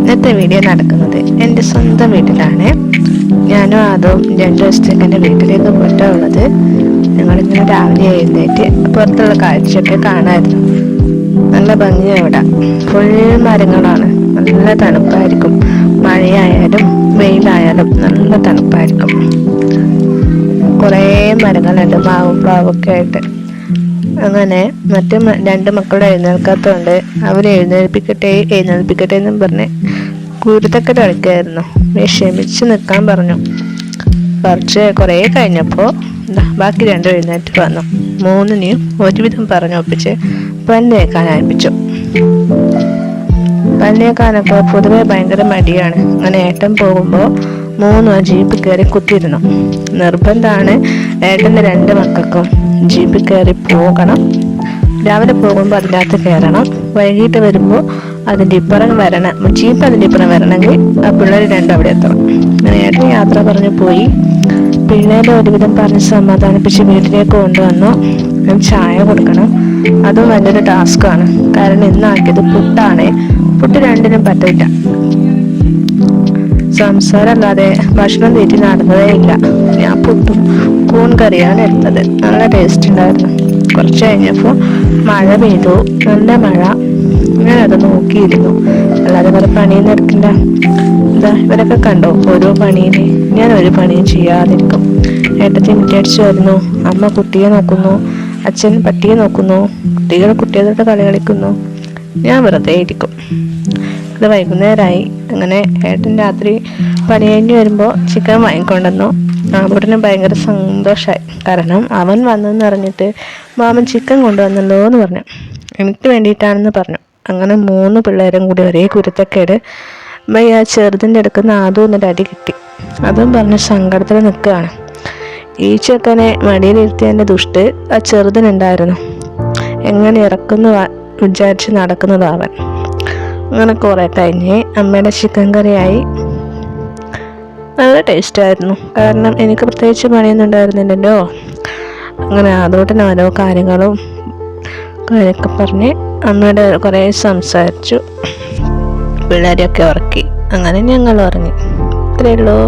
ഇന്നത്തെ വീഡിയോ നടക്കുന്നത് എൻ്റെ സ്വന്തം വീട്ടിലാണ്. ഞാനും അതും 2 ദിവസത്തേക്ക് എൻ്റെ വീട്ടിലേക്ക് പോയിട്ടുള്ളത്. ഞങ്ങളിങ്ങനെ രാവിലെ എഴുന്നേറ്റ് പുറത്തുള്ള കാഴ്ചയൊക്കെ കാണാമായിരുന്നു. നല്ല ഭംഗിയാണ് ഇവിടെ. ഫുൾ മരങ്ങളാണ്. നല്ല തണുപ്പായിരിക്കും. മഴയായാലും വെയിലായാലും നല്ല തണുപ്പായിരിക്കും. കുറേ മരങ്ങളുണ്ട്, മാവും പ്ലാവൊക്കെ ആയിട്ട്. അങ്ങനെ മറ്റു 2 മക്കൾ എഴുന്നേൽക്കാത്തതുകൊണ്ട് അവരെ എഴുന്നേൽപ്പിക്കട്ടെ എന്നും പറഞ്ഞ് കുരുത്തൊക്കെ കളിക്കായിരുന്നു. വിഷമിച്ച് നിൽക്കാൻ പറഞ്ഞു. കുറേ കഴിഞ്ഞപ്പോൾ ബാക്കി 2 എഴുന്നേറ്റ് വന്നു. 3-നെയും ഒരുവിധം പറഞ്ഞൊപ്പിച്ച് പല്ലേക്കാനായിപ്പിച്ചു. പല്ലേക്കാനൊക്കെ പൊതുവെ ഭയങ്കര മടിയാണ്. അങ്ങനെ ഏട്ടൻ പോകുമ്പോൾ 3 ജീപ്പ് കയറി കുത്തിയിരുന്നു. നിർബന്ധമാണ് ഏട്ടൻ്റെ 2 മക്കൾക്കും ജീപ്പിൽ കയറി പോകണം. രാവിലെ പോകുമ്പോൾ അതിനകത്ത് കയറണം. വൈകിട്ട് വരുമ്പോൾ അതിൻ്റെ ഇപ്പുറം വരണം. ജീപ്പ് അതിൻ്റെ ഇപ്പുറം വരണമെങ്കിൽ ആ പിള്ളേർ 2 അവിടെ എത്തണം. അങ്ങനെ ഏട്ടൻ യാത്ര പറഞ്ഞു പോയി. പിള്ളേരെ ഒരുവിധം പറഞ്ഞ് സമാധാനിപ്പിച്ച് വീട്ടിലേക്ക് കൊണ്ടുവന്നു. ചായ കൊടുക്കണം. അതും വലിയൊരു ടാസ്ക്കാണ്. കാരണം ഇന്നാക്കിയത് പുട്ടാണ്. പുട്ട് 2-നും പറ്റില്ല. സംസാരമല്ലാതെ ഭക്ഷണം തീറ്റി നടന്നതേ ഇല്ല. ഞാൻ പുട്ടും കൂൺ കറിയാണ് എടുത്തത്. നല്ല ടേസ്റ്റ് ഉണ്ടായിരുന്നു. കുറച്ച് കഴിഞ്ഞപ്പോൾ മഴ പെയ്തു. നല്ല മഴ. ഞാനത് നോക്കിയിരുന്നു. അല്ലാതെ വേറെ പണിയൊന്നും എടുക്കണ്ട. ഇവരൊക്കെ കണ്ടോ ഓരോ പണിയില്. ഞാൻ ഒരു പണിയും ചെയ്യാതിരിക്കും. ഏട്ടത്തി മുറ്റടിച്ചു വരുന്നു. അമ്മ കുട്ടിയെ നോക്കുന്നു. അച്ഛൻ പട്ടിയെ നോക്കുന്നു. കുട്ടികൾ കുട്ടികളുടെ കളി കളിക്കുന്നു. ഞാൻ വെറുതെ ഇരിക്കും. ഇത് വൈകുന്നേരമായി. അങ്ങനെ ഏട്ടൻ രാത്രി പണി കഴിഞ്ഞ് വരുമ്പോൾ ചിക്കൻ വാങ്ങിക്കൊണ്ടുവന്നു. മാമൂട്ടിന് ഭയങ്കര സന്തോഷമായി. കാരണം അവൻ വന്നെന്ന് അറിഞ്ഞിട്ട് മാമൻ ചിക്കൻ കൊണ്ടുവന്നല്ലോ എന്ന് പറഞ്ഞു. എനിക്ക് വേണ്ടിയിട്ടാണെന്ന് പറഞ്ഞു. അങ്ങനെ 3 പിള്ളേരും കൂടി ഒരേ കുരുത്തക്കേട്. ആ ചെറുതിൻ്റെ അടുക്കുന്ന ആദ്യം എന്നിട്ട് അടി കിട്ടി. അതും പറഞ്ഞ് സങ്കടത്തിൽ നിൽക്കുകയാണ്. ഈ ചെക്കനെ മടിയിലിരുത്തിയതിൻ്റെ ദുഷ്ട് ആ ചെറുതിനുണ്ടായിരുന്നു. എങ്ങനെ ഇറക്കുന്നു വിചാരിച്ച് നടക്കുന്നതാവൻ. അങ്ങനെ കുറേ കഴിഞ്ഞ് അമ്മയുടെ ചിക്കൻ കറിയായി. നല്ല ടേസ്റ്റായിരുന്നു. കാരണം എനിക്ക് പ്രത്യേകിച്ച് പണിയൊന്നും ഉണ്ടായിരുന്നില്ലല്ലോ. അങ്ങനെ അതോട്ടന് ഓരോ കാര്യങ്ങളും കാര്യമൊക്കെ പറഞ്ഞ് അമ്മയുടെ കുറേ സംസാരിച്ചു. പിള്ളേരെയൊക്കെ ഉറക്കി. അങ്ങനെ ഞങ്ങൾ ഉറങ്ങി. ഇത്രയേ ഉള്ളൂ.